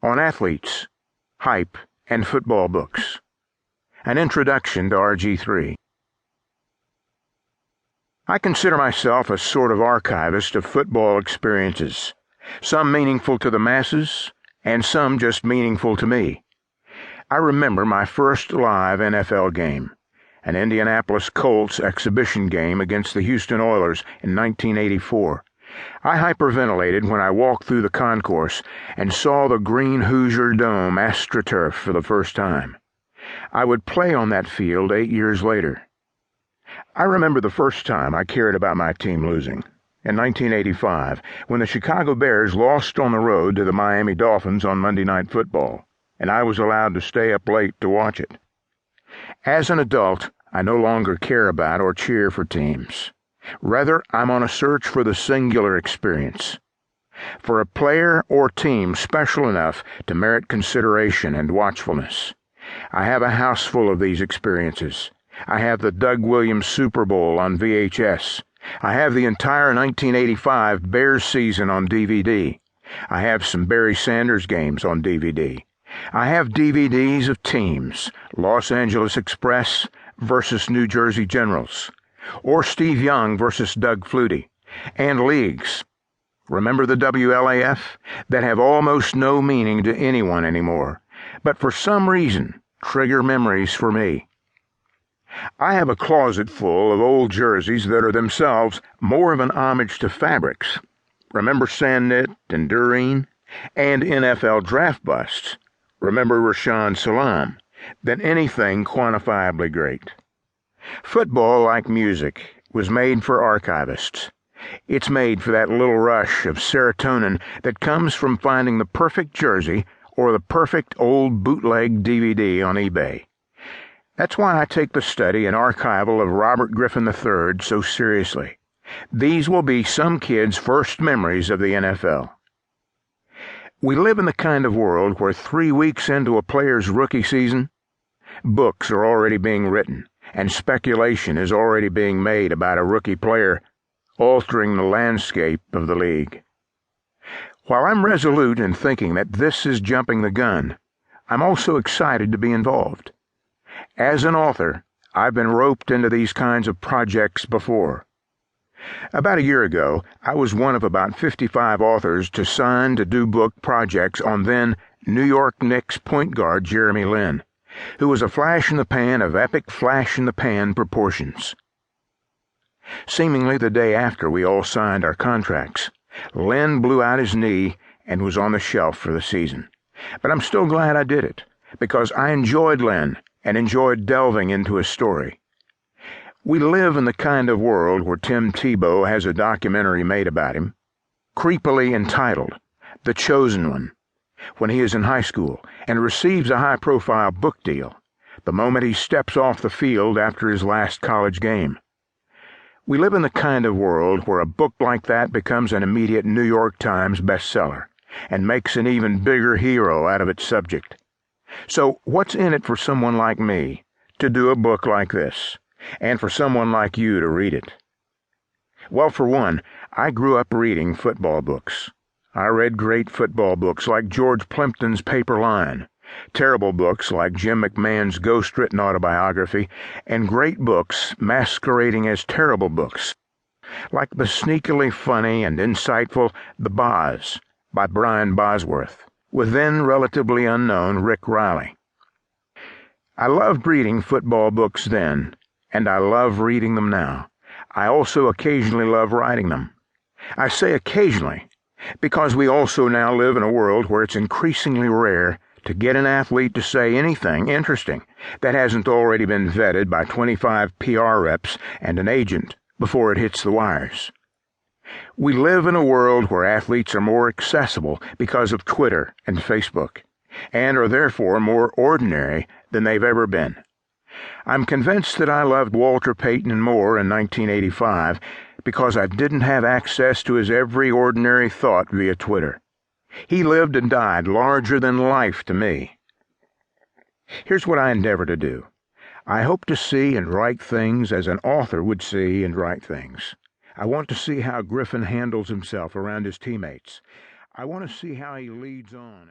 on athletes, hype, and football books. An introduction to RG3. I consider myself a sort of archivist of football experiences, some meaningful to the masses, and some just meaningful to me. I remember my first live NFL game, an Indianapolis Colts exhibition game against the Houston Oilers in 1984. I hyperventilated when I walked through the concourse and saw the green Hoosier Dome AstroTurf for the first time. I would play on that field 8 years later. I remember the first time I cared about my team losing, in 1985, when the Chicago Bears lost on the road to the Miami Dolphins on Monday Night Football, and I was allowed to stay up late to watch it. As an adult, I no longer care about or cheer for teams. Rather, I'm on a search for the singular experience, for a player or team special enough to merit consideration and watchfulness. I have a house full of these experiences. I have the Doug Williams Super Bowl on VHS. I have the entire 1985 Bears season on DVD. I have some Barry Sanders games on DVD. I have DVDs of teams, Los Angeles Express versus New Jersey Generals, or Steve Young versus Doug Flutie, and leagues. Remember the WLAF? That have almost no meaning to anyone anymore, but for some reason trigger memories for me. I have a closet full of old jerseys that are themselves more of an homage to fabrics. Remember Sandknit and Dureen? And NFL draft busts. Remember Rashaan Salam? Than anything quantifiably great. Football, like music, was made for archivists. It's made for that little rush of serotonin that comes from finding the perfect jersey or the perfect old bootleg DVD on eBay. That's why I take the study and archival of Robert Griffin III so seriously. These will be some kids' first memories of the NFL. We live in the kind of world where 3 weeks into a player's rookie season, books are already being written, and speculation is already being made about a rookie player altering the landscape of the league. While I'm resolute in thinking that this is jumping the gun, I'm also excited to be involved. As an author, I've been roped into these kinds of projects before. About a year ago, I was one of about 55 authors to sign to do book projects on then New York Knicks point guard Jeremy Lin, who was a flash-in-the-pan of epic flash-in-the-pan proportions. Seemingly the day after we all signed our contracts, Lin blew out his knee and was on the shelf for the season. But I'm still glad I did it, because I enjoyed Lin and enjoyed delving into his story. We live in the kind of world where Tim Tebow has a documentary made about him, creepily entitled The Chosen One, when he is in high school and receives a high-profile book deal the moment he steps off the field after his last college game. We live in the kind of world where a book like that becomes an immediate New York Times bestseller and makes an even bigger hero out of its subject. So what's in it for someone like me to do a book like this, and for someone like you to read it? Well, for one, I grew up reading football books. I read great football books like George Plimpton's Paper Line, terrible books like Jim McMahon's ghost-written autobiography, and great books masquerading as terrible books, like the sneakily funny and insightful The Boz by Brian Bosworth, with then relatively unknown Rick Riley. I loved reading football books then, and I love reading them now. I also occasionally love writing them. I say occasionally because we also now live in a world where it's increasingly rare to get an athlete to say anything interesting that hasn't already been vetted by 25 PR reps and an agent before it hits the wires. We live in a world where athletes are more accessible because of Twitter and Facebook, and are therefore more ordinary than they've ever been. I'm convinced that I loved Walter Payton more in 1985 because I didn't have access to his every ordinary thought via Twitter. He lived and died larger than life to me. Here's what I endeavor to do. I hope to see and write things as an author would see and write things. I want to see how Griffin handles himself around his teammates. I want to see how he leads on.